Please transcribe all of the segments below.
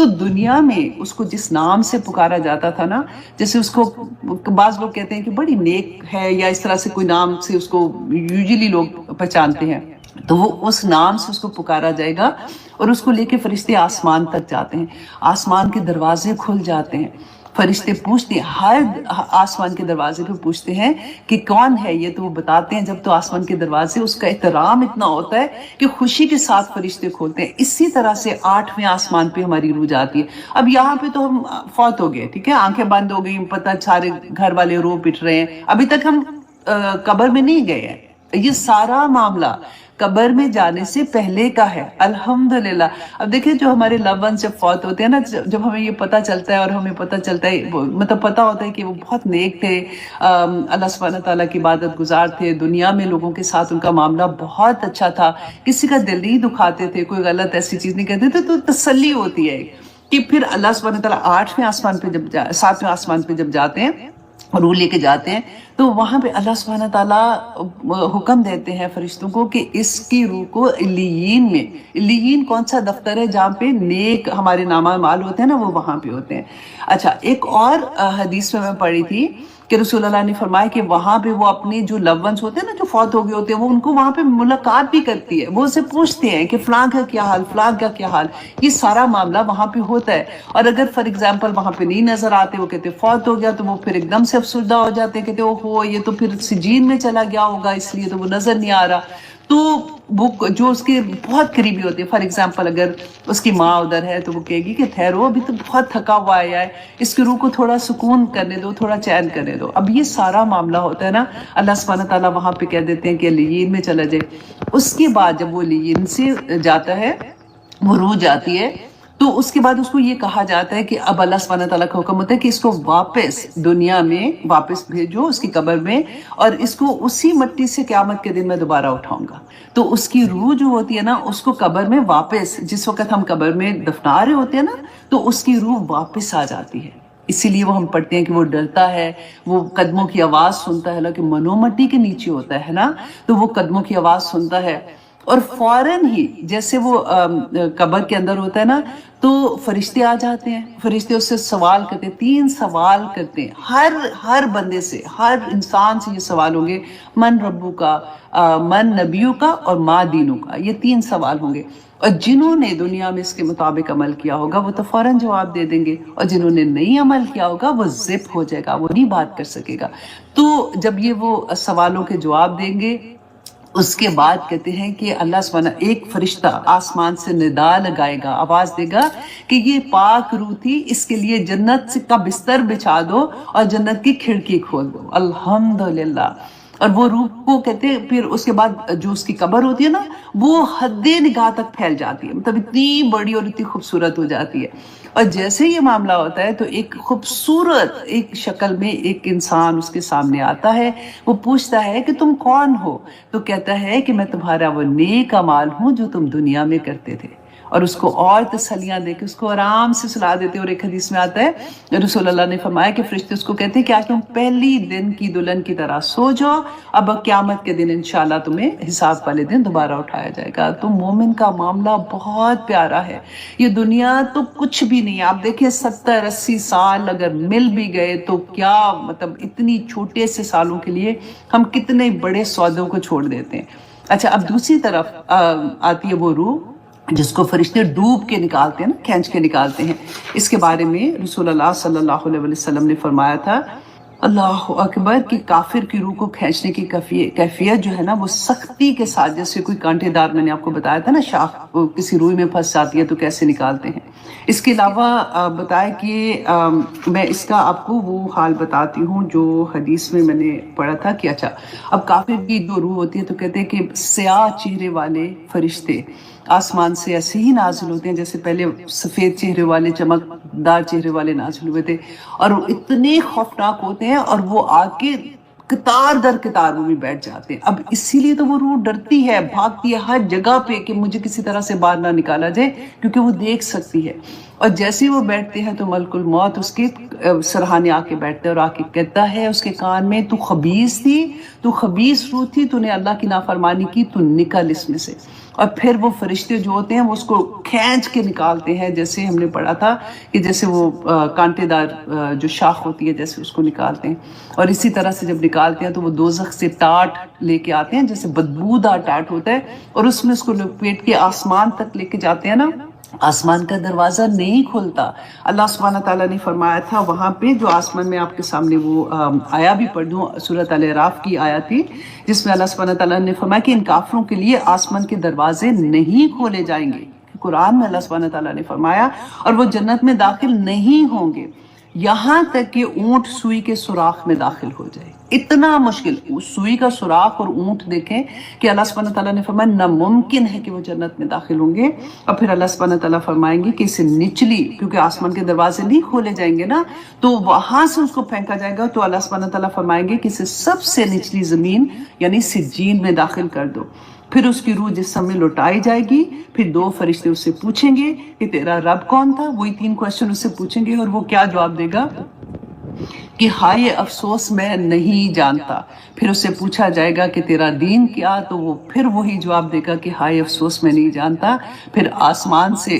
تو دنیا میں اس کو جس نام سے پکارا جاتا تھا نا، جیسے اس کو بعض لوگ کہتے ہیں کہ بڑی نیک ہے، یا اس طرح سے کوئی نام سے اس کو یوزلی لوگ پہچانتے ہیں، تو وہ اس نام سے اس کو پکارا جائے گا، اور اس کو لے کے فرشتے آسمان تک جاتے ہیں، آسمان کے دروازے کھل جاتے ہیں، فرشتے پوچھتے ہیں، ہر آسمان کے دروازے پہ پوچھتے ہیں کہ کون ہے یہ، تو وہ بتاتے ہیں جب تو آسمان کے دروازے، اس کا احترام اتنا ہوتا ہے کہ خوشی کے ساتھ فرشتے کھولتے ہیں۔ اسی طرح سے 8ویں آسمان پہ ہماری روح جاتی ہے۔ اب یہاں پہ تو ہم فوت ہو گئے، ٹھیک ہے، آنکھیں بند ہو گئی، پتہ سارے گھر والے رو پٹ رہے ہیں، ابھی تک ہم قبر میں نہیں گئے ہیں۔ یہ سارا معاملہ قبر میں جانے سے پہلے کا ہے، الحمدللہ۔ اب دیکھیں جو ہمارے لو ونس جب فوت ہوتے ہیں نا، جب ہمیں یہ پتہ چلتا ہے، اور ہمیں پتہ چلتا ہے، مطلب پتہ ہوتا ہے کہ وہ بہت نیک تھے، اللہ سبحانہ تعالیٰ کی عبادت گزار تھے، دنیا میں لوگوں کے ساتھ ان کا معاملہ بہت اچھا تھا، کسی کا دل نہیں دکھاتے تھے، کوئی غلط ایسی چیز نہیں کہتے تھے، تو تسلی ہوتی ہے کہ پھر اللہ سبحانہ تعالیٰ 8ویں آسمان پہ جب 7ویں آسمان پہ جب جاتے ہیں، روح لے کے جاتے ہیں، تو وہاں پہ اللہ سبحانہ تعالیٰ حکم دیتے ہیں فرشتوں کو کہ اس کی روح کو علیین میں، علیین کون سا دفتر ہے جہاں پہ نیک ہمارے نامہ مال ہوتے ہیں نا، وہ وہاں پہ ہوتے ہیں۔ اچھا، ایک اور حدیث میں پڑھی تھی کہ رسول اللہ نے فرمایا کہ وہاں پہ وہ اپنے جو لو ونس ہوتے ہیں نا، جو فوت ہو گئے ہوتے ہیں، وہ ان کو وہاں پہ ملاقات بھی کرتی ہے، وہ اسے پوچھتے ہیں کہ فلاں کا کیا حال، فلاں کا کیا حال، یہ سارا معاملہ وہاں پہ ہوتا ہے۔ اور اگر فار ایگزامپل وہاں پہ نہیں نظر آتے، وہ کہتے فوت ہو گیا، تو وہ پھر ایک دم سے افسردہ ہو جاتے ہیں، کہتے اوہو یہ تو پھر سجین میں چلا گیا ہوگا، اس لیے تو وہ نظر نہیں آ رہا۔ تو وہ جو اس کے بہت قریبی ہوتے ہیں، فار ایگزامپل اگر اس کی ماں ادھر ہے تو وہ کہے گی کہ ٹھہرو، ابھی تو بہت تھکا ہوا آیا ہے، اس کی روح کو تھوڑا سکون کرنے دو، تھوڑا چین کرنے دو۔ اب یہ سارا معاملہ ہوتا ہے نا، اللہ سبحانہ تعالیٰ وہاں پہ کہہ دیتے ہیں کہ علیین میں چلا جائے۔ اس کے بعد جب وہ علیین سے جاتا ہے، وہ روح جاتی ہے، تو اس کے بعد اس کو یہ کہا جاتا ہے کہ اب اللہ سبحانہ تعالیٰ کا حکم ہوتا ہے کہ اس کو واپس دنیا میں واپس بھیجو، اس کی قبر میں، اور اس کو اسی مٹی سے قیامت کے دن میں دوبارہ اٹھاؤں گا۔ تو اس کی روح جو ہوتی ہے نا، اس کو قبر میں واپس، جس وقت ہم قبر میں دفنا رہے ہوتے ہیں نا، تو اس کی روح واپس آ جاتی ہے۔ اسی لیے وہ ہم پڑھتے ہیں کہ وہ ڈرتا ہے، وہ قدموں کی آواز سنتا ہے، حالانکہ منو مٹی کے نیچے ہوتا ہے نا، تو وہ قدموں کی آواز سنتا ہے، اور فوراً ہی جیسے وہ قبر کے اندر ہوتا ہے نا، تو فرشتے آ جاتے ہیں، فرشتے اس سے سوال کرتے ہیں، 3 سوال کرتے ہیں، ہر بندے سے، ہر انسان سے یہ سوال ہوں گے، من ربو کا، من نبیوں کا، اور ما دینوں کا، یہ 3 سوال ہوں گے۔ اور جنہوں نے دنیا میں اس کے مطابق عمل کیا ہوگا وہ تو فوراً جواب دے دیں گے، اور جنہوں نے نہیں عمل کیا ہوگا وہ زپ ہو جائے گا، وہ نہیں بات کر سکے گا۔ تو جب یہ وہ سوالوں کے جواب دیں گے، اس کے بعد کہتے ہیں کہ اللہ سبحانہ ایک فرشتہ آسمان سے ندا لگائے گا، آواز دے گا کہ یہ پاک روح تھی، اس کے لیے جنت کا بستر بچھا دو اور جنت کی کھڑکی کھول دو۔ الحمدللہ۔ اور وہ روح کو کہتے ہیں، پھر اس کے بعد جو اس کی قبر ہوتی ہے نا، وہ حد نگاہ تک پھیل جاتی ہے، مطلب اتنی بڑی اور اتنی خوبصورت ہو جاتی ہے۔ اور جیسے یہ معاملہ ہوتا ہے تو ایک خوبصورت ایک شکل میں ایک انسان اس کے سامنے آتا ہے، وہ پوچھتا ہے کہ تم کون ہو؟ تو کہتا ہے کہ میں تمہارا وہ نیک اعمال ہوں جو تم دنیا میں کرتے تھے، اور اس کو اور تسلیاں دے کے اس کو آرام سے سلا دیتے۔ اور ایک حدیث میں آتا ہے رسول اللہ نے فرمایا کہ فرشتے اس کو کہتے ہیں کیا تم پہلی دن کی دلہن کی طرح سو جاؤ، اب قیامت کے دن انشاءاللہ تمہیں حساب والے دن دوبارہ اٹھایا جائے گا۔ تو مومن کا معاملہ بہت پیارا ہے، یہ دنیا تو کچھ بھی نہیں ہے۔ آپ دیکھیں 70-80 سال اگر مل بھی گئے تو کیا، مطلب اتنی چھوٹے سے سالوں کے لیے ہم کتنے بڑے سودوں کو چھوڑ دیتے ہیں۔ اچھا، اب دوسری طرف آتی ہے وہ روح جس کو فرشتے ڈوب کے نکالتے ہیں نا، کھینچ کے نکالتے ہیں۔ اس کے بارے میں رسول اللہ صلی اللہ علیہ وسلم نے فرمایا تھا، اللہ اکبر، کہ کافر کی روح کو کھینچنے کی کیفیت جو ہے نا، وہ سختی کے ساتھ، جیسے کوئی کانٹے دار، میں نے آپ کو بتایا تھا نا، شاخ کسی روئی میں پھنس جاتی ہے تو کیسے نکالتے ہیں۔ اس کے علاوہ بتایا کہ میں اس کا آپ کو وہ حال بتاتی ہوں جو حدیث میں نے پڑھا تھا کہ اچھا، اب کافر کی جو روح ہوتی ہے تو کہتے ہیں کہ سیاہ چہرے والے فرشتے آسمان سے ایسے ہی نازل ہوتے ہیں جیسے پہلے سفید چہرے والے، چمکدار چہرے والے نازل ہوئے تھے، اور وہ اتنے خوفناک ہوتے ہیں، اور وہ آ کے قطار در قطار وہ بھی بیٹھ جاتے ہیں. اب اسی لیے تو وہ روح ڈرتی ہے، بھاگتی ہے ہر جگہ پہ کہ مجھے کسی طرح سے باہر نہ نکالا جائے، کیونکہ وہ دیکھ سکتی ہے. اور جیسے ہی وہ بیٹھتے ہیں تو ملک الموت اس کے سرہانے آ کے بیٹھتا ہے اور آ کے کہتا ہے اس کے کان میں، تو خبیث تھی، تو خبیث روح تھی، تو نے اللہ کی نافرمانی کی، تو نکل اس میں سے. اور پھر وہ فرشتے جو ہوتے ہیں وہ اس کو کھینچ کے نکالتے ہیں، جیسے ہم نے پڑھا تھا کہ جیسے وہ کانٹے دار جو شاخ ہوتی ہے جیسے اس کو نکالتے ہیں. اور اسی طرح سے جب نکالتے ہیں تو وہ دوزخ سے ٹاٹ لے کے آتے ہیں، جیسے بدبودار ٹاٹ ہوتا ہے، اور اس میں اس کو لپیٹ کے آسمان تک لے کے جاتے ہیں نا. آسمان کا دروازہ نہیں کھلتا. اللہ سبحانہ تعالیٰ نے فرمایا تھا وہاں پہ، جو آسمان میں آپ کے سامنے وہ آیا بھی پڑھ دوں، سورۃ الاعراف کی آیا تھی، جس میں اللہ سبحانہ تعالیٰ نے فرمایا کہ ان کافروں کے لیے آسمان کے دروازے نہیں کھولے جائیں گے. قرآن میں اللہ سبحانہ تعالیٰ نے فرمایا، اور وہ جنت میں داخل نہیں ہوں گے یہاں تک کہ اونٹ سوئی کے سوراخ میں داخل ہو جائے. اتنا مشکل سوئی کا سوراخ اور اونٹ دیکھیں کہ اللہ سبحانہ تعالیٰ نے فرمایا ناممکن ہے کہ وہ جنت میں داخل ہوں گے. اور پھر اللہ سبحانہ تعالیٰ فرمائیں گے کہ اسے نچلی، کیونکہ آسمان کے دروازے نہیں کھولے جائیں گے نا، تو وہاں سے اس کو پھینکا جائے گا. تو اللہ سبحانہ تعالیٰ فرمائیں گے کہ اسے سب سے نچلی زمین یعنی سجین میں داخل کر دو. پھر اس کی روح جسم میں لوٹائی جائے گی. پھر 2 فرشتے اس سے پوچھیں گے کہ تیرا رب کون تھا، وہی 3 کوشچن اس سے پوچھیں گے، اور وہ کیا جواب دے گا کہ ہائے افسوس میں نہیں جانتا. پھر اس سے پوچھا جائے گا کہ تیرا دین کیا، تو وہ پھر وہی جواب دے گا کہ ہائے افسوس میں نہیں جانتا. پھر آسمان سے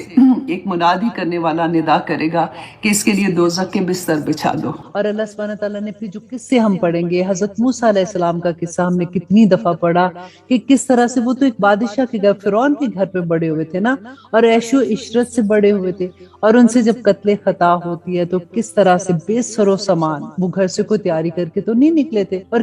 ایک منادی کرنے والا ندا کرے گا کہ اس کے لیے دوزخ کے بستر بچھا دو. اور اللہ سبحانہ تعالیٰ نے پھر جو قصے ہم پڑھیں گے، حضرت موسیٰ علیہ السلام کا قصہ ہم نے کتنی دفعہ پڑھا کہ کس طرح سے وہ تو ایک بادشاہ کے گھر، فرعون کے گھر پہ بڑے ہوئے تھے نا، اور عیش و عشرت سے بڑے ہوئے تھے، اور ان سے جب قتل خطا ہوتی ہے تو کس طرح سے بے سر و سامان وہ گھر سے کوئی تیاری کر کے تو نہیں نکلے تھے، اور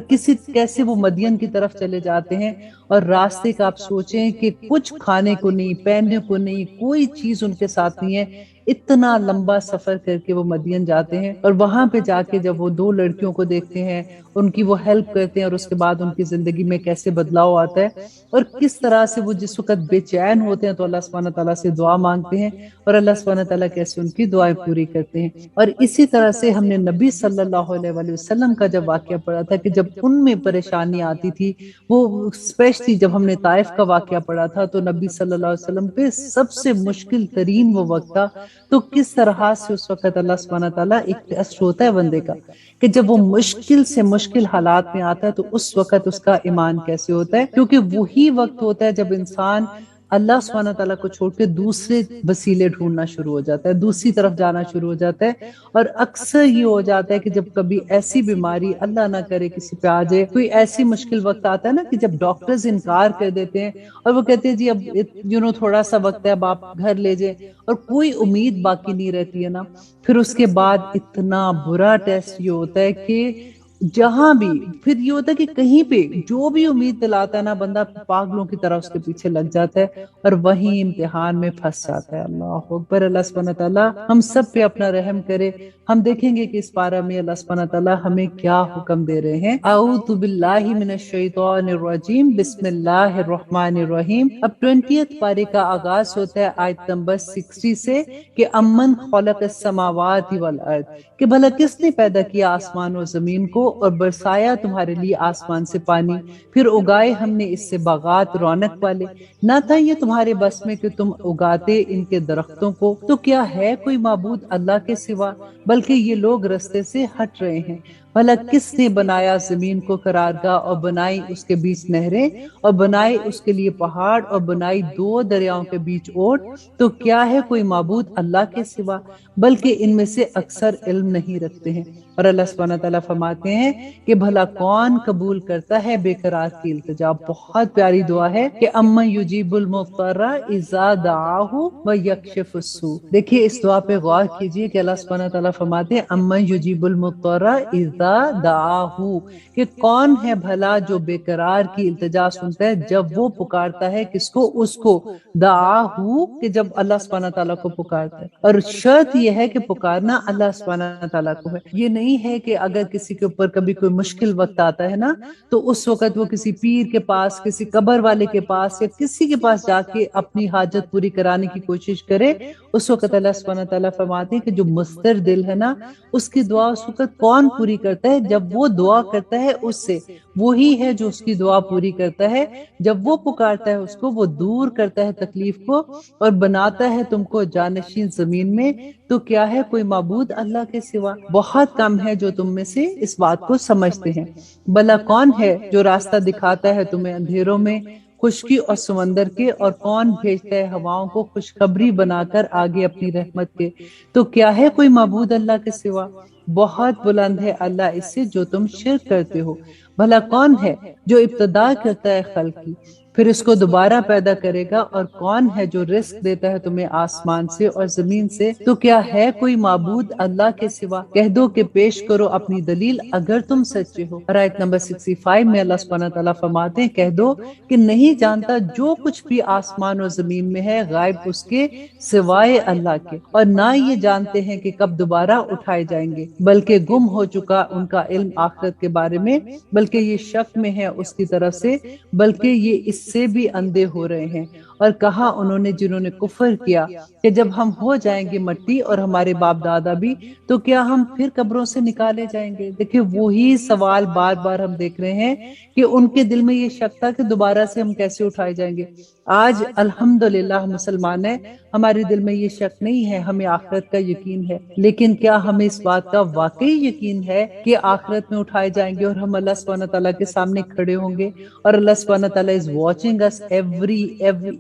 کیسے وہ مدین کی طرف چلے جاتے ہیں، اور راستے کا آپ سوچیں کہ کچھ کھانے کو نہیں، پہننے کو نہیں، کوئی چیز ان کے ساتھ نہیں ہے. اتنا لمبا سفر کر کے وہ مدین جاتے ہیں، اور وہاں پہ جا کے جب وہ 2 لڑکیوں کو دیکھتے ہیں، ان کی وہ ہیلپ کرتے ہیں، اور اس کے بعد ان کی زندگی میں کیسے بدلاؤ آتا ہے، اور کس طرح سے وہ جس وقت بے چین ہوتے ہیں تو اللہ سبحانہ تعالیٰ سے دعا مانگتے ہیں، اور اللہ سبحانہ تعالیٰ کیسے ان کی دعائیں پوری کرتے ہیں. اور اسی طرح سے ہم نے نبی صلی اللہ علیہ وآلہ وسلم کا جب واقعہ پڑھا تھا کہ جب ان میں پریشانی آتی تھی، وہ اسپیشلی جب ہم نے طائف کا واقعہ پڑھا تھا، تو نبی صلی اللہ علیہ وسلم پہ سب سے مشکل ترین وہ وقت تھا. تو کس طرح سے اس وقت اللہ سبحانہ تعالیٰ، ایک ٹیسٹ ہوتا ہے بندے کا کہ جب وہ مشکل سے مشکل حالات میں آتا ہے تو اس وقت اس کا ایمان کیسے ہوتا ہے، کیونکہ وہی وقت ہوتا ہے جب انسان اللہ سبحانہ تعالیٰ کو چھوڑ کے دوسرے وسیلے ڈھونڈنا شروع ہو جاتا ہے، دوسری طرف جانا شروع ہو جاتا ہے. اور اکثر یہ ہو جاتا ہے کہ جب کبھی ایسی بیماری اللہ نہ کرے کسی پہ آ جائے، کوئی ایسی مشکل وقت آتا ہے نا کہ جب ڈاکٹرز انکار کر دیتے ہیں اور وہ کہتے ہیں جی اب تھوڑا سا وقت ہے، اب آپ گھر لے جائیں، اور کوئی امید باقی نہیں رہتی ہے نا. پھر اس کے بعد اتنا برا ٹیسٹ یہ ہوتا ہے کہ جہاں بھی پھر یہ ہوتا ہے کہ کہیں پہ جو بھی امید دلاتا ہے نا، بندہ پاگلوں کی طرح اس کے پیچھے لگ جاتا ہے اور وہیں امتحان میں پھنس جاتا ہے. اللہ اکبر. اللہ سبحانہ تعالیٰ ہم سب پہ اپنا رحم کرے. ہم دیکھیں گے کہ اس پارہ میں اللہ سبحانہ تعالیٰ ہمیں کیا حکم دے رہے ہیں. اعوذ باللہ من الشیطان الرجیم، بسم اللہ الرحمن الرحیم. اب 20 پارے کا آغاز ہوتا ہے آیت نمبر 60 سے کہ امن خلق السماوات والارض، کہ بھلا کس نے پیدا کیا آسمان اور زمین کو اور برسایا تمہارے لیے آسمان سے پانی، پھر اگائے ہم نے اس سے باغات رونق والے. نہ تھا یہ تمہارے بس میں کہ تم اگاتے ان کے درختوں کو، تو کیا ہے کوئی معبود اللہ کے سوا، بلکہ یہ لوگ رستے سے ہٹ رہے ہیں. بھلا کس نے بنایا زمین کو قرارگاہ اور بنائی اس کے بیچ نہریں اور بنائے اس کے لیے پہاڑ اور بنائی 2 دریاؤں کے بیچ اوٹ، تو کیا ہے کوئی معبود اللہ کے سوا، بلکہ ان میں سے اکثر علم نہیں رکھتے ہیں. اور اللہ سبحانہ تعالیٰ فرماتے ہیں کہ بھلا کون قبول کرتا ہے بے قرار کی التجا. بہت پیاری دعا ہے کہ امن یجیب المضطر اذا دعاہ ویکشف السوء. دیکھیے اس دعا پہ غور کیجئے کہ اللہ سبحانہ تعالیٰ فرماتے ہیں امن یجیب المضطر اذا دعاہ، کہ کون ہے بھلا جو بے قرار کی التجا سنتا ہے جب وہ پکارتا ہے کس کو، اس کو. دعاہ کہ جب اللہ سبحانہ تعالیٰ کو پکارتا ہے، اور شرط یہ ہے کہ پکارنا اللہ سبحانہ تعالیٰ کو ہے. یہ نہیں ہے کہ اگر کسی کے اوپر کبھی کوئی مشکل وقت آتا ہے نا تو اس وقت وہ کسی پیر کے پاس، کسی قبر والے کے پاس یا کسی کے پاس جا کے اپنی حاجت پوری کرانے کی کوشش کرے. اس وقت اللہ سبحانہ تعالیٰ فرماتے ہیں کہ جو مستر دل ہے نا، اس کی دعا اس وقت کون پوری کرتا کرتا ہے جب وہ دعا کرتا ہے اس سے، وہی ہے جو اس کی دعا پوری کرتا ہے جب وہ پکارتا ہے اس کو، وہ دور کرتا ہے تکلیف کو اور بناتا ہے تم کو جانشین زمین میں۔ تو کیا ہے کوئی معبود اللہ کے سوا؟ بہت کم ہے جو تم میں سے اس بات کو سمجھتے ہیں۔ بھلا کون ہے جو راستہ دکھاتا ہے تمہیں اندھیروں میں خشکی اور سمندر کے، اور کون بھیجتا ہے ہواؤں کو خوشخبری بنا کر آگے اپنی رحمت کے؟ تو کیا ہے کوئی معبود اللہ کے سوا؟ بہت بلند ہے اللہ اس سے جو تم شرک کرتے ہو۔ بھلا کون ہے جو ابتدا کرتا ہے خلق کی، پھر اس کو دوبارہ پیدا کرے گا؟ اور کون ہے جو رزق دیتا ہے تمہیں آسمان سے اور زمین سے؟ تو کیا ہے کوئی معبود اللہ کے سوا؟ کہہ دو کہ پیش کرو اپنی دلیل اگر تم سچے ہو۔ اور آیت نمبر 65 میں اللہ سبحانہ تعالیٰ فرماتے ہیں، کہہ دو کہ نہیں جانتا جو کچھ بھی آسمان اور زمین میں ہے غائب اس کے سوائے اللہ کے، اور نہ یہ جانتے ہیں کہ کب دوبارہ اٹھائے جائیں گے، بلکہ گم ہو چکا ان کا علم آخرت کے بارے میں، بلکہ یہ شک میں ہے اس کی طرف سے، بلکہ یہ اس سے بھی اندھے ہو رہے ہیں۔ اور کہا انہوں نے جنہوں نے کفر کیا کہ جب ہم ہو جائیں گے مٹی اور ہمارے باپ دادا بھی، تو کیا ہم پھر قبروں سے نکالے جائیں گے؟ دیکھیں وہی سوال بار بار ہم دیکھ رہے ہیں کہ ان کے دل میں یہ شک تھا کہ دوبارہ سے ہم کیسے اٹھائے جائیں گے۔ آج الحمدللہ مسلمان ہیں، ہمارے دل میں یہ شک نہیں ہے، ہمیں آخرت کا یقین ہے۔ لیکن کیا ہمیں اس بات کا واقعی یقین ہے کہ آخرت میں اٹھائے جائیں گے اور ہم اللہ سبحانہ تعالیٰ کے سامنے کھڑے ہوں گے، اور اللہ سبحانہ تعالیٰ is watching us every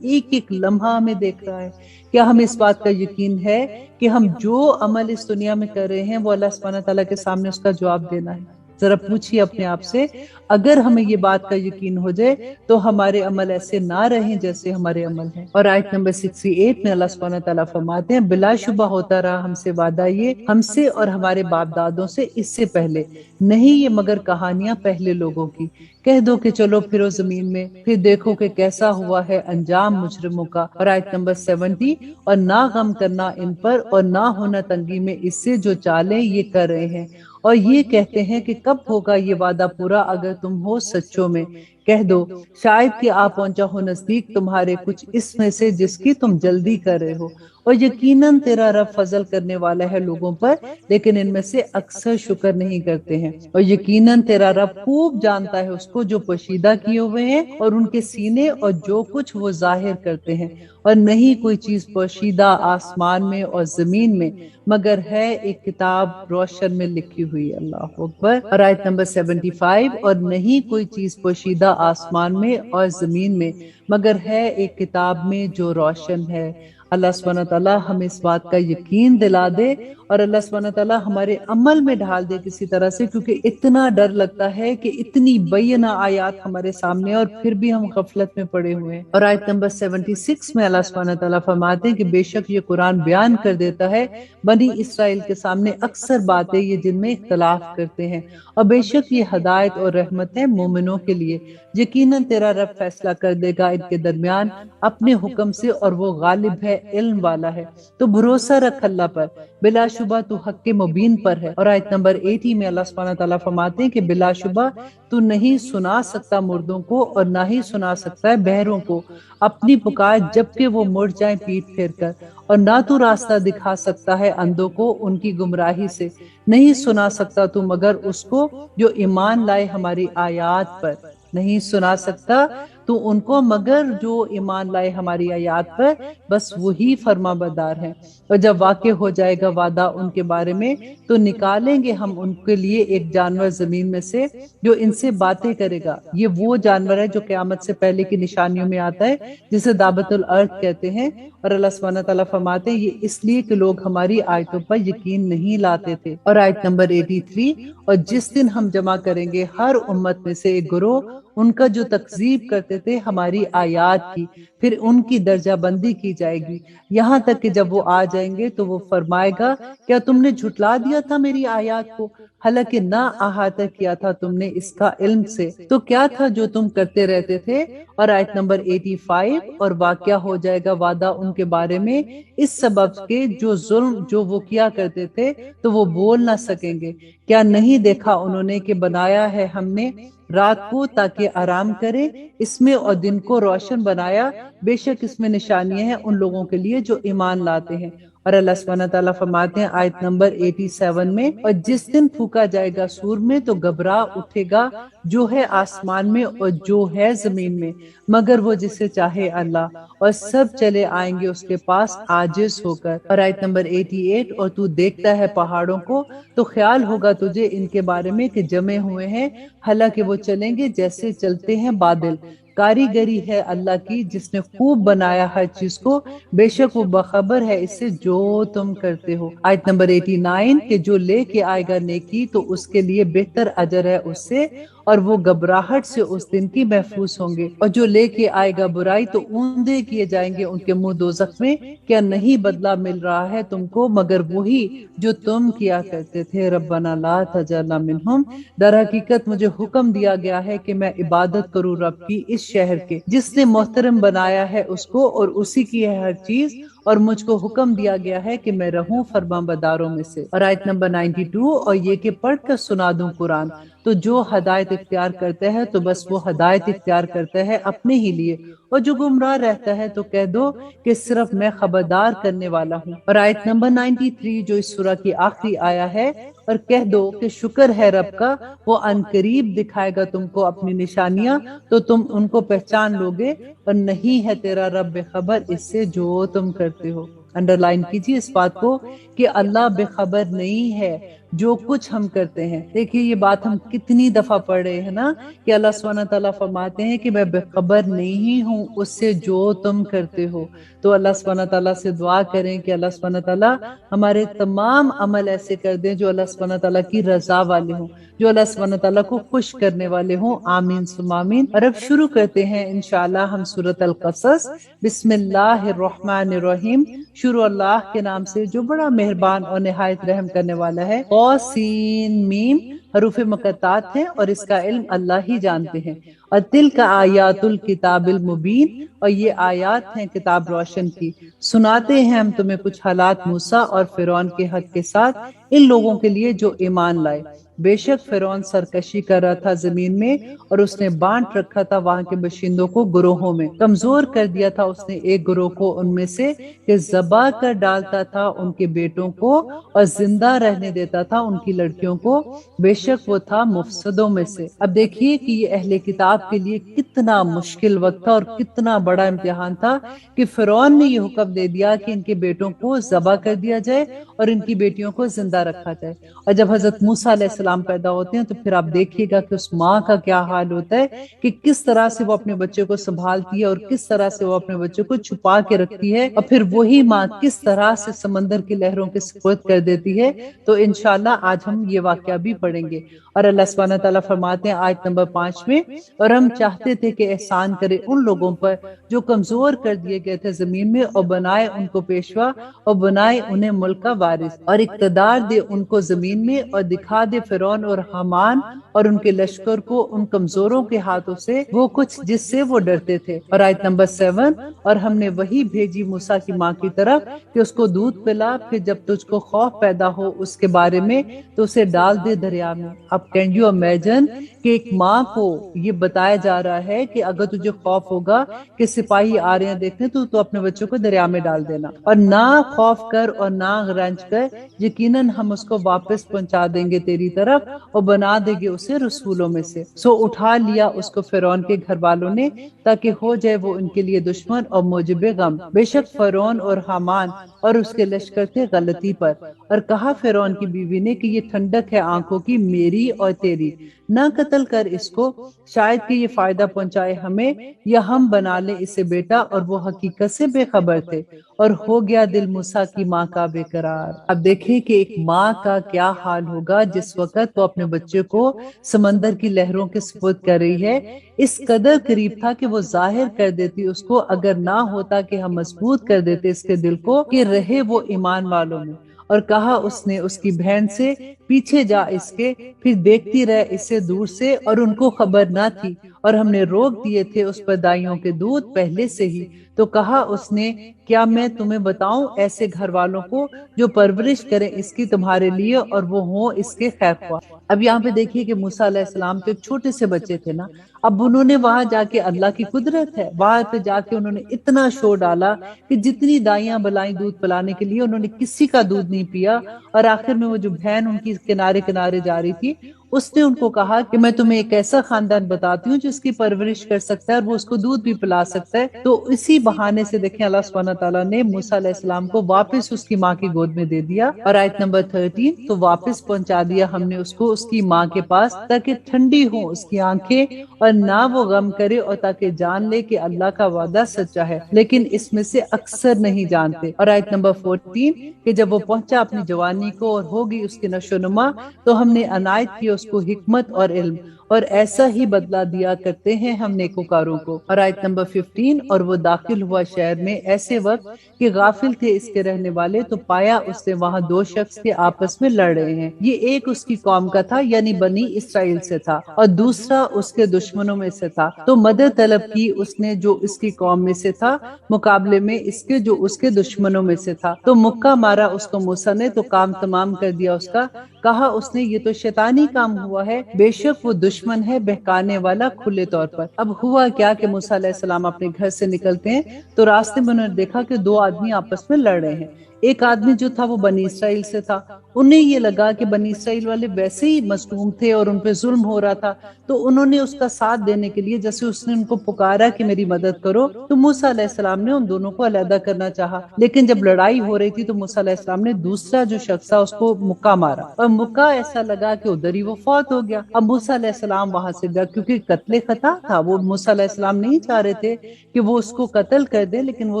ایک ایک لمحہ ہمیں دیکھ رہا ہے؟ کیا ہمیں اس بات کا یقین ہے کہ ہم جو عمل اس دنیا میں کر رہے ہیں وہ اللہ سبحانہ تعالیٰ کے سامنے اس کا جواب دینا ہے؟ ذرا پوچھیے اپنے آپ سے، اگر ہمیں یہ بات کا یقین ہو جائے تو ہمارے عمل ایسے نہ رہیں جیسے ہمارے عمل ہیں۔ اور آیت نمبر 68 میں اللہ سبحانہ تعالیٰ فرماتے ہیں، بلا شبہ ہوتا رہا ہم سے وعدہ یہ، ہم سے اور ہمارے باپ دادوں سے اس سے پہلے، نہیں یہ مگر کہانیاں پہلے لوگوں کی۔ کہہ دو کہ چلو پھرو زمین میں، پھر دیکھو کہ کیسا ہوا ہے انجام مجرموں کا۔ اور آیت نمبر 70، اور نہ غم کرنا ان پر اور نہ ہونا تنگی میں اس سے جو چالیں یہ کر رہے ہیں، اور یہ کہتے ہیں کہ کب ہوگا یہ وعدہ پورا اگر تم ہو سچوں میں۔ کہہ دو شاید کہ آ پہنچا ہو نزدیک تمہارے کچھ اس میں سے جس کی تم جلدی کر رہے ہو، اور یقیناً تیرا رب فضل کرنے والا ہے لوگوں پر، لیکن ان میں سے اکثر شکر نہیں کرتے ہیں۔ اور یقیناً تیرا رب خوب جانتا ہے اس کو جو پوشیدہ کیے ہوئے ہیں اور ان کے سینے، اور جو کچھ وہ ظاہر کرتے ہیں۔ اور نہیں کوئی چیز پوشیدہ آسمان میں اور زمین میں مگر ہے ایک کتاب روشن میں لکھی ہوئی۔ اللہ اکبر۔ اور آیت نمبر 75، اور نہیں کوئی چیز پوشیدہ آسمان میں اور زمین میں مگر ہے ایک کتاب میں جو روشن ہے۔ اللہ سبحانہ تعالیٰ ہمیں اس بات کا یقین دلا دے، اور اللہ سبحانہ تعالیٰ ہمارے عمل میں ڈھال دے کسی طرح سے، کیونکہ اتنا ڈر لگتا ہے کہ اتنی بینہ آیات ہمارے سامنے اور پھر بھی ہم غفلت میں پڑے ہوئے ہیں۔ اور آیت نمبر 76 میں اللہ سبحانہ تعالیٰ فرماتے ہیں کہ بے شک یہ قرآن بیان کر دیتا ہے بنی اسرائیل کے سامنے اکثر باتیں یہ جن میں اختلاف کرتے ہیں، اور بے شک یہ ہدایت اور رحمت ہے مومنوں کے لیے۔ یقیناً تیرا رب فیصلہ کر دے گا ان کے درمیان اپنے حکم سے، اور وہ غالب ہے، علم والا ہے۔ تو بھروسہ رکھ اللہ پر، بلا شبہ تو حق کے مبین پر ہے۔ اور آیت نمبر 80 میں اللہ سبحانہ تعالیٰ فرماتے ہیں کہ بلا شبہ تو نہیں سنا سکتا مردوں کو اور نہ ہی سنا سکتا ہے بہروں کو اپنی پکار جبکہ وہ مڑ جائیں پیٹ پھیر کر، اور نہ تو راستہ دکھا سکتا ہے اندھوں کو ان کی گمراہی سے، نہیں سنا سکتا تو مگر اس کو جو ایمان لائے ہماری آیات پر، نہیں سنا سکتا تو ان کو مگر جو ایمان لائے ہماری آیات پر، بس وہی فرما بردار ہیں۔ اور جب واقع ہو جائے گا وعدہ ان کے بارے میں تو نکالیں گے ہم ان کے لیے ایک جانور زمین میں سے جو ان سے باتیں کرے گا۔ یہ وہ جانور ہے جو قیامت سے پہلے کی نشانیوں میں آتا ہے، جسے دابت الارض کہتے ہیں۔ اور اللہ سبحانہ تعالیٰ فرماتے ہیں یہ اس لیے کہ لوگ ہماری آیتوں پر یقین نہیں لاتے تھے۔ اور آیت نمبر 83، اور جس دن ہم جمع کریں گے ہر امت میں سے ایک گروہ ان کا جو تکذیب کرتے تھے ہماری آیات کی، پھر ان کی درجہ بندی کی جائے گی، یہاں تک کہ جب وہ آ جائیں گے تو وہ فرمائے گا کیا تم نے جھٹلا دیا تھا میری آیات کو، حالانکہ نہ احاطہ کیا تھا تم نے اس کا علم سے، تو کیا تھا جو تم کرتے رہتے تھے۔ اور آیت نمبر 85، اور واقعہ ہو جائے گا وعدہ ان کے بارے میں اس سبب کے جو ظلم جو وہ کیا کرتے تھے تو وہ بول نہ سکیں گے۔ کیا نہیں دیکھا انہوں نے کہ بنایا ہے ہم نے رات کو تاکہ آرام کرے، اس میں اور دن کو روشن بنایا، بے شک اس میں نشانیاں ہیں ان لوگوں کے لیے جو ایمان لاتے ہیں۔ اور اللہ سبحانہ تعالیٰ فرماتے ہیں آیت نمبر 87 میں، اور جس دن پھونکا جائے گا سور میں تو گھبرا اٹھے گا جو ہے آسمان میں اور جو ہے زمین میں، مگر وہ جسے چاہے اللہ، اور سب چلے آئیں گے اس کے پاس عاجز ہو کر۔ اور آیت نمبر 88، اور تو دیکھتا ہے پہاڑوں کو تو خیال ہوگا تجھے ان کے بارے میں کہ جمے ہوئے ہیں، حالانکہ وہ چلیں گے جیسے چلتے ہیں بادل۔ کاریگری ہے اللہ کی جس نے خوب بنایا ہر چیز کو، بے شک وہ باخبر ہے اس سے جو تم کرتے ہو۔ آیت نمبر 89، کہ جو لے کے آئے گا نیکی تو اس کے لیے بہتر اجر ہے اس سے، اور وہ گھبراہٹ سے اس دن کی محفوظ ہوں گے، اور جو لے کے آئے گا برائی تو اوندے کیے جائیں گے ان کے منہ دوزخ میں۔ کیا نہیں بدلہ مل رہا ہے تم کو مگر وہی جو تم کیا کرتے تھے؟ ربنا لا تجعلنا منہم، در حقیقت مجھے حکم دیا گیا ہے کہ میں عبادت کروں رب کی اس شہر کے جس نے محترم بنایا ہے اس کو اور اسی کی ہے ہر چیز، اور مجھ کو حکم دیا گیا ہے کہ میں رہوں فرمانبرداروں میں سے۔ اور آیت نمبر 92، اور یہ کہ پڑھ کر سنا دوں قرآن تو جو ہدایت اختیار کرتا ہے تو بس وہ ہدایت اختیار کرتا ہے اپنے ہی لیے، اور جو گمراہ رہتا ہے تو کہہ دو کہ صرف میں خبردار کرنے والا ہوں۔ اور آیت نمبر 93 جو اس سورہ کی آخری آیا ہے، اور کہہ دو کہ شکر ہے رب کا، وہ عنقریب دکھائے گا تم کو اپنی نشانیاں تو تم ان کو پہچان لوگے، اور نہیں ہے تیرا رب بے خبر اس سے جو تم کرتے ہو۔ انڈر لائن کیجیے اس بات کو کہ اللہ بے خبر نہیں ہے جو کچھ ہم کرتے ہیں۔ دیکھیے یہ بات ہم کتنی دفعہ پڑھ رہے ہیں نا کہ اللہ سبحانہ تعالیٰ فرماتے ہیں کہ میں بے خبر نہیں ہوں اس سے جو تم کرتے ہو۔ تو اللہ سبحانہ تعالیٰ سے دعا کریں کہ اللہ سبحانہ تعالیٰ ہمارے تمام عمل ایسے کر دیں جو اللہ سبحانہ تعالیٰ کی رضا والے ہوں، جو اللہ سبحانہ تعالیٰ کو خوش کرنے والے ہوں۔ آمین ثم آمین۔ اور اب شروع کرتے ہیں انشاءاللہ ہم سورۃ القصص۔ بسم اللہ الرحمن الرحیم، شروع اللہ کے نام سے جو بڑا مہربان اور نہایت رحم کرنے والا ہے۔ قاسین میم حروف مقطعات ہیں اور اس کا علم اللہ ہی جانتے ہیں۔ اور تلک آیات الکتاب المبین، اور یہ آیات ہیں کتاب روشن کی۔ سناتے ہیں ہم تمہیں کچھ حالات موسیٰ اور فرعون کے حق کے ساتھ ان لوگوں کے لیے جو ایمان لائے۔ بے شک فرعون سرکشی کر رہا تھا زمین میں، اور اس نے بانٹ رکھا تھا وہاں کے باشندوں کو گروہوں میں۔ کمزور کر دیا تھا اس نے ایک گروہ کو ان میں سے کہ ذبح کر ڈالتا تھا ان کے بیٹوں کو اور زندہ رہنے دیتا تھا ان کی لڑکیوں کو، بے شک وہ تھا مفسدوں میں سے۔ اب دیکھیے کہ یہ اہل کتاب کے لیے کتنا مشکل وقت تھا اور کتنا بڑا امتحان تھا کہ فرعون نے یہ حکم دے دیا کہ ان کے بیٹوں کو ذبح کر دیا جائے اور ان کی بیٹیوں کو زندہ رکھا جائے۔ اور جب حضرت موسیٰ علیہ السلام پیدا ہوتے ہیں تو پھر آپ دیکھیے گا کہ اس ماں کا کیا حال ہوتا ہے کہ کس طرح سے وہ اپنے بچے کو سنبھالتی ہے اور کس طرح سے وہ اپنے بچے کو چھپا کے رکھتی ہے، اور پھر وہی ماں کس طرح سے سمندر کی لہروں کے سپرد کر دیتی ہے۔ تو انشاءاللہ آج ہم یہ واقعہ بھی پڑھیں گے۔ اور اللہ سبحانہ تعالیٰ فرماتے ہیں آیت نمبر 5 میں، اور ہم چاہتے تھے کہ احسان کرے ان لوگوں پر جو کمزور کر دیے گئے تھے زمین میں، اور بنائے ان کو پیشوا اور بنائے انہیں ملک کا وارث، اور اقتدار دے ان کو زمین میں، اور دکھا دے فرعون اور حامان اور ان کے لشکر کو ان کمزوروں کے ہاتھوں سے وہ کچھ جس سے وہ ڈرتے تھے۔ اور آیت نمبر 7، اور ہم نے وہی بھیجی موسیٰ کی ماں کی طرف کہ اس کو دودھ پلا، پھر جب تجھ کو خوف پیدا ہو اس کے بارے میں تو اسے ڈال دے دریا میں۔ اب کین یو امیجن کہ ایک ماں کو یہ بتایا جا رہا ہے کہ اگر تجھے خوف ہوگا کہ سپاہی آ رہے ہیں دیکھنے تو اپنے بچوں کو دریا میں ڈال دینا، اور نہ خوف کر اور نہ رنج کر، یقیناً ہم اس کو واپس پہنچا دیں گے تیری طرف اور بنا دیں گے اسے رسولوں میں سے۔ سو اٹھا لیا اس کو فرعون کے گھر والوں نے تاکہ ہو جائے وہ ان کے لیے دشمن اور موجب غم۔ بے شک فرعون اور حامان اور اس کے لشکر تھے غلطی پر۔ اور کہا فرعون کی بیوی نے کہ یہ ٹھنڈک ہے آنکھوں کی میری اور تیری، نہ قتل کر اس کو، شاید کہ یہ فائدہ پہنچائے ہمیں یا ہم بنا لیں اسے بیٹا۔ اور وہ حقیقت سے بے خبر تھے، اور ہو گیا دل موسیٰ کی ماں کا بے قرار۔ اب دیکھیں کہ ایک ماں کا کیا حال ہوگا جس وقت وہ اپنے بچے کو سمندر کی لہروں کے سپرد کر رہی ہے۔ اس قدر قریب تھا کہ وہ ظاہر کر دیتی اس کو، اگر نہ ہوتا کہ ہم مضبوط کر دیتے اس کے دل کو کہ رہے وہ ایمان والوں میں۔ اور کہا اس نے اس کی بہن سے، پیچھے جا اس کے، پھر دیکھتی رہ اس سے دور سے، اور ان کو خبر نہ تھی، اور ہم نے روک دیے تھے اس پر دائیوں کے دودھ پہلے سے ہی۔ تو کہا اس نے، کیا میں تمہیں بتاؤں ایسے گھر والوں کو جو پرورش کریں اس کی تمہارے لیے اور وہ ہوں اس کے خیر خواہ۔ اب یہاں پہ دیکھیے کہ موسیٰ علیہ السلام تو ایک چھوٹے سے بچے تھے نا، اب انہوں نے وہاں جا کے اللہ کی قدرت ہے، وہاں پہ جا کے انہوں نے اتنا شور ڈالا کہ جتنی دائیاں بلائیں دودھ پلانے کے لیے انہوں نے کسی کا دودھ نہیں پیا، اور آخر میں وہ جو بہن ان کی کنارے کنارے جا رہی تھی اس نے ان کو کہا کہ میں تمہیں ایک ایسا خاندان بتاتی ہوں جو اس کی پرورش کر سکتا ہے اور وہ اس کو دودھ بھی پلا سکتا ہے۔ تو اسی بہانے سے دیکھیں اللہ سبحانہ تعالیٰ نے موسیٰ علیہ السلام کو واپس اس کی ماں کی گود میں دے دیا، اور آیت نمبر 13 تو واپس پہنچا دیا ہم نے اس کو اس کی ماں کے پاس تاکہ ٹھنڈی ہوں اس کی آنکھیں اور نہ وہ غم کرے، اور تاکہ جان لے کہ اللہ کا وعدہ سچا ہے، لیکن اس میں سے اکثر نہیں جانتے۔ اور آیت نمبر 14 کہ جب وہ پہنچا اپنی جوانی کو اور ہوگی اس کی نشو و نما تو ہم نے عنایت کی اس کو حکمت اور علم، اور ایسا ہی بدلہ دیا کرتے ہیں ہم نیکوکاروں کو۔ اور آیت نمبر 15 اور وہ داخل ہوا شہر میں ایسے وقت کہ غافل تھے اس کے رہنے والے، تو پایا اس نے وہاں دو شخص کے آپس میں لڑ رہے ہیں، یہ ایک اس کی قوم کا تھا یعنی بنی اسرائیل سے تھا، اور دوسرا اس کے دشمنوں میں سے تھا، تو مدد طلب کی اس نے جو اس کی قوم میں سے تھا مقابلے میں اس کے جو اس کے دشمنوں میں سے تھا، تو مکہ مارا اس کو موسیٰ نے تو کام تمام کر دیا اس کا۔ کہا اس نے یہ تو شیطانی کام ہوا ہے، بے شک وہ دشمن ہے بہکانے والا کھلے طور پر۔ اب ہوا کیا کہ موسیٰ علیہ السلام اپنے گھر سے نکلتے ہیں تو راستے میں انہوں نے دیکھا کہ دو آدمی آپس میں لڑ رہے ہیں۔ ایک آدمی جو تھا وہ بنی اسرائیل سے تھا، انہیں یہ لگا کہ بنی اسرائیل والے ویسے ہی مظلوم تھے اور ان پہ ظلم ہو رہا تھا، تو انہوں نے اس کا ساتھ دینے کے لیے جیسے اس نے ان کو پکارا کہ میری مدد کرو، تو موسیٰ علیہ السلام نے ان دونوں کو علیحدہ کرنا چاہا، لیکن جب لڑائی ہو رہی تھی تو موسیٰ علیہ السلام نے دوسرا جو شخص تھا اس کو مکہ مارا، اور مکہ ایسا لگا کہ ادھر ہی وہ فوت ہو گیا۔ اب موسیٰ علیہ السلام وہاں سے گیا کیونکہ قتل خطا تھا، وہ موسیٰ علیہ السلام نہیں چاہ رہے تھے کہ وہ اس کو قتل کر دے، لیکن وہ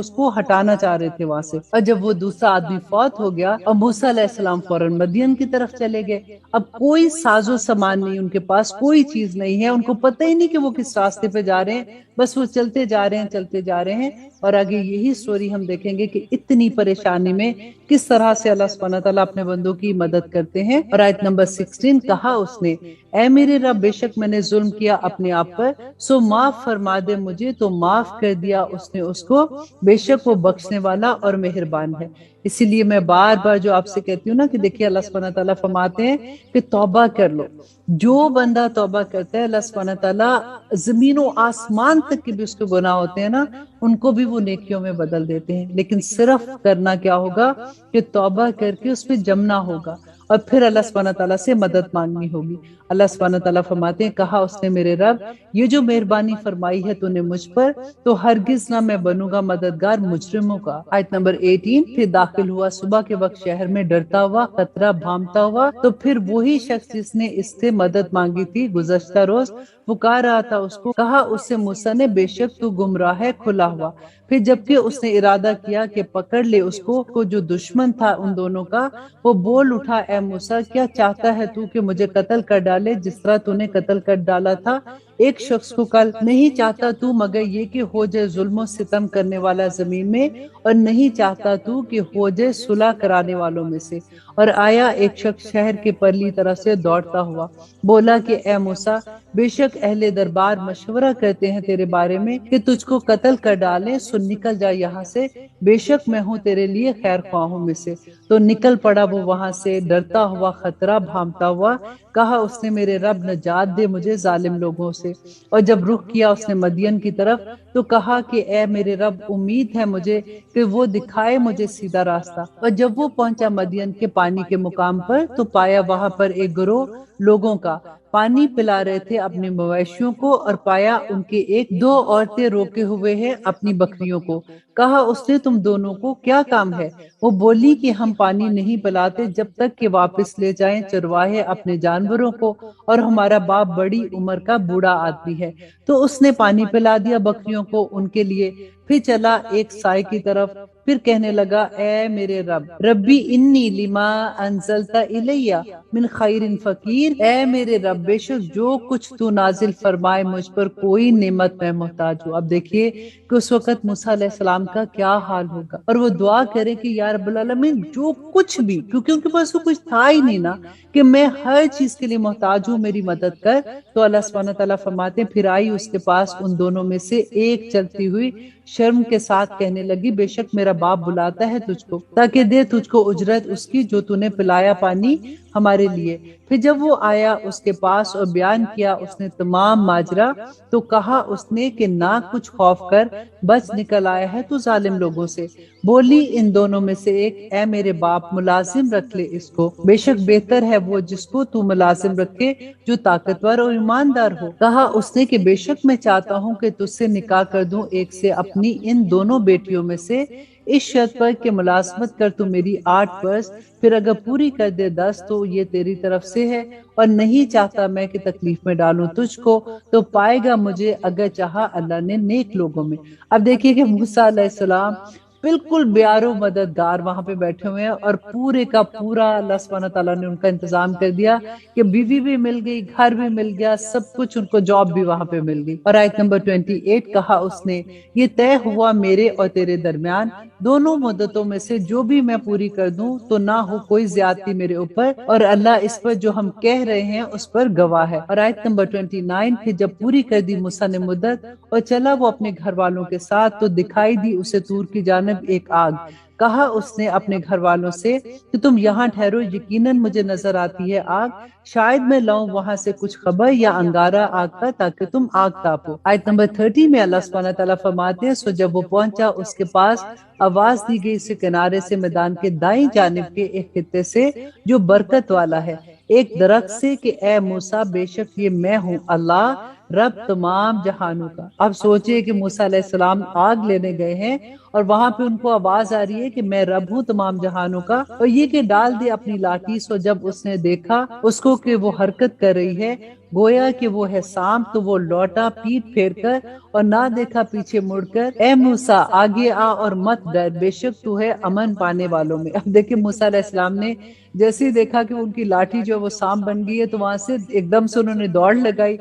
اس کو ہٹانا چاہ رہے تھے وہاں سے۔ اور جب وہ دوسرا آدمی فوت ہو گیا اور موسیٰ علیہ السلام فوراً مدین کی طرف چلے گئے، اب کوئی ساز و سامان نہیں ان کے پاس، کوئی چیز نہیں ہے، ان کو پتہ ہی نہیں کہ وہ کس راستے پہ جا رہے ہیں، بس وہ چلتے جا رہے ہیں چلتے جا رہے ہیں۔ اور آگے یہی سٹوری ہم دیکھیں گے کہ اتنی پریشانی میں کس طرح سے اللہ سبحانہ تعالیٰ اپنے بندوں کی مدد کرتے ہیں۔ اور آیت نمبر 16 کہا اس نے اے میرے رب بے شک میں نے ظلم کیا اپنے آپ پر، سو معاف فرما دے مجھے، تو معاف کر دیا اس نے اس کو، بے شک وہ بخشنے والا اور مہربان ہے۔ اسی لیے میں بار بار جو آپ سے کہتی ہوں نا کہ دیکھیے اللہ سبحانہ تعالیٰ فرماتے ہیں کہ توبہ کر لو، جو بندہ توبہ کرتا ہے اللہ سبحانہ تعالیٰ زمین و آسمان تک کے بھی اس کے گناہ ہوتے ہیں نا ان کو بھی وہ نیکیوں میں بدل دیتے ہیں، لیکن صرف کرنا کیا ہوگا کہ توبہ کر کے اس پہ جمنا ہوگا اور پھر اللہ سبحانہ تعالیٰ سے مدد مانگنی ہوگی۔ اللہ سبحانہ تعالیٰ فرماتے ہیں کہا اس نے میرے رب یہ جو مہربانی فرمائی ہے تو نے مجھ پر، تو ہرگز نہ میں بنوں گا مددگار مجرموں کا۔ آیت نمبر 18 پھر داخل ہوا صبح کے وقت شہر میں ڈرتا ہوا خطرہ بھامتا ہوا، تو پھر وہی شخص جس نے اس سے مدد مانگی تھی گزشتہ روز پکار رہا تھا اس کو، کہا اس سے موسیٰ نے بے شک تو گمراہ ہے کھلا ہوا۔ پھر جبکہ اس نے ارادہ کیا کہ پکڑ لے اس کو جو دشمن تھا ان دونوں کا، وہ بول اٹھا اے موسیٰ کیا چاہتا ہے تو کہ مجھے قتل کر ڈالے جس طرح تو نے قتل کر ڈالا تھا ایک شخص کو کل؟ نہیں چاہتا تو مگر یہ کہ ہو جائے ظلم و ستم کرنے والا زمین میں، اور نہیں چاہتا تو کہ ہو جائے صلح کرانے والوں میں سے۔ اور آیا ایک شخص شہر کے پرلی طرف سے دوڑتا ہوا، بولا کہ اے موسیٰ بے شک اہل دربار مشورہ کرتے ہیں تیرے بارے میں کہ تجھ کو قتل کر ڈالیں، سو نکل جا یہاں سے، بے شک میں ہوں تیرے لیے خیر خواہوں میں سے۔ تو نکل پڑا وہ وہاں سے ڈرتا ہوا خطرہ بھامتا ہوا، کہا اس نے میرے رب نجات دے مجھے ظالم لوگوں سے۔ اور جب رخ کیا اس نے مدین کی طرف تو کہا کہ اے میرے رب امید ہے مجھے کہ وہ دکھائے مجھے سیدھا راستہ۔ اور جب وہ پہنچا مدین کے پانی کے مقام پر تو پایا وہاں پر ایک گروہ لوگوں کا پانی پلا رہے تھے اپنے مویشیوں کو، اور پایا ان کے ایک دو عورتیں روکے ہوئے ہیں اپنی بکریوں کو۔ کہا اس نے تم دونوں کو کیا کام ہے؟ وہ بولی کہ ہم پانی نہیں پلاتے جب تک کہ واپس لے جائیں چرواہے اپنے جانوروں کو، اور ہمارا باپ بڑی عمر کا بوڑھا آدمی ہے۔ تو اس نے پانی پلا دیا بکریوں کو ان کے لیے، پھر چلا ایک سائے کی طرف، پھر کہنے لگا اے میرے رب ربی انی لما انزلت الیہ من خیر فقیر، اے میرے رب بے شک جو کچھ تو نازل فرمائے مجھ پر کوئی نعمت میں محتاج ہوں۔ اب دیکھیے کہ اس وقت موسیٰ علیہ السلام کا کیا حال ہوگا، اور وہ دعا کرے کہ یا رب العالمین جو کچھ بھی، کیونکہ ان کے پاس تو کچھ تھا ہی نہیں نا، کہ میں ہر چیز کے لیے محتاج ہوں، میری مدد کر۔ تو اللہ سبحانہ تعالیٰ فرماتے ہیں پھر آئی اس کے پاس ان دونوں میں سے ایک چلتی ہوئی شرم کے ساتھ کہنے لگی بے شک میرا باپ بلاتا ہے تجھ کو تاکہ دے تجھ کو اجرت اس کی جو تو نے پلایا پانی ہمارے لیے۔ پھر جب وہ آیا اس کے پاس اور بیان کیا اس نے تمام ماجرا، تو کہا اس نے کہ نہ کچھ خوف کر بچ نکل آیا ہے تو ظالم لوگوں سے۔ بولی ان دونوں میں سے ایک، اے میرے باپ ملازم رکھ لے اس کو، بے شک بہتر ہے وہ جس کو تو ملازم رکھے جو طاقتور اور ایماندار ہو۔ کہا اس نے کہ بے شک میں چاہتا ہوں کہ تجھ سے نکاح کر دوں ایک سے اپنی ان دونوں بیٹیوں میں سے، اس شرط پر کہ ملازمت کر تو میری 8 برس، پھر اگر پوری کر دے 10 تو یہ تیری طرف سے ہے، اور نہیں چاہتا میں کہ تکلیف میں ڈالوں تجھ کو، تو پائے گا مجھے اگر چاہا اللہ نے نیک لوگوں میں۔ اب دیکھیے کہ موسیٰ علیہ السلام بالکل بیارو مددگار وہاں پہ بیٹھے ہوئے ہیں، اور پورے کا پورا اللہ سبحانہ تعالیٰ نے ان کا انتظام کر دیا کہ بیوی بھی مل گئی، گھر بھی مل گیا، سب کچھ، ان کو جاب بھی وہاں پہ مل گئی۔ اور آیت نمبر 28 کہا اس نے، یہ طے ہوا میرے اور تیرے درمیان دونوں مدتوں میں سے جو بھی میں پوری کر دوں، تو نہ ہو کوئی زیادتی میرے اوپر، اور اللہ اس پر جو ہم کہہ رہے ہیں اس پر گواہ ہے۔ اور آیت نمبر 29، پھر جب پوری کر دی موسیٰ نے مدت اور چلا وہ اپنے گھر والوں کے ساتھ، تو دکھائی دی اسے طور کی جانب ایک آگ۔ کہا اس نے اپنے گھر والوں سے کہ تم یہاں ٹھہرو، یقیناً مجھے نظر آتی ہے آگ، شاید میں لاؤں وہاں سے کچھ خبر یا انگارہ آگ کا تاکہ تم آگ تاپو۔ آیت نمبر 30 میں اللہ سبحانہ تعالیٰ فرماتے ہیں، سو جب وہ پہنچا اس کے پاس آواز دی گئی اسے کنارے سے میدان کے دائیں جانب کے ایک خطے سے جو برکت والا ہے، ایک درخت سے، کہ اے موسیٰ بے شک یہ میں ہوں اللہ رب تمام جہانوں کا۔ اب سوچئے کہ موسیٰ علیہ السلام آگ لینے گئے ہیں اور وہاں پہ ان کو آواز آ رہی ہے کہ میں رب ہوں تمام جہانوں کا، اور یہ کہ ڈال دے اپنی لاٹھی۔ سو جب اس نے دیکھا اس کو کہ وہ حرکت کر رہی ہے گویا کہ وہ ہے سانپ، تو وہ لوٹا پیٹ پھیر کر اور نہ دیکھا پیچھے مڑ کر، اے موسیٰ آگے آ اور مت ڈر، بے شک تو ہے امن پانے والوں میں۔ اب دیکھیں موسیٰ علیہ السلام نے جیسے ہی دیکھا کہ ان کی لاٹھی جو وہ سانپ بن گئی ہے، تو وہاں سے ایک دم سے انہوں نے دوڑ لگائی۔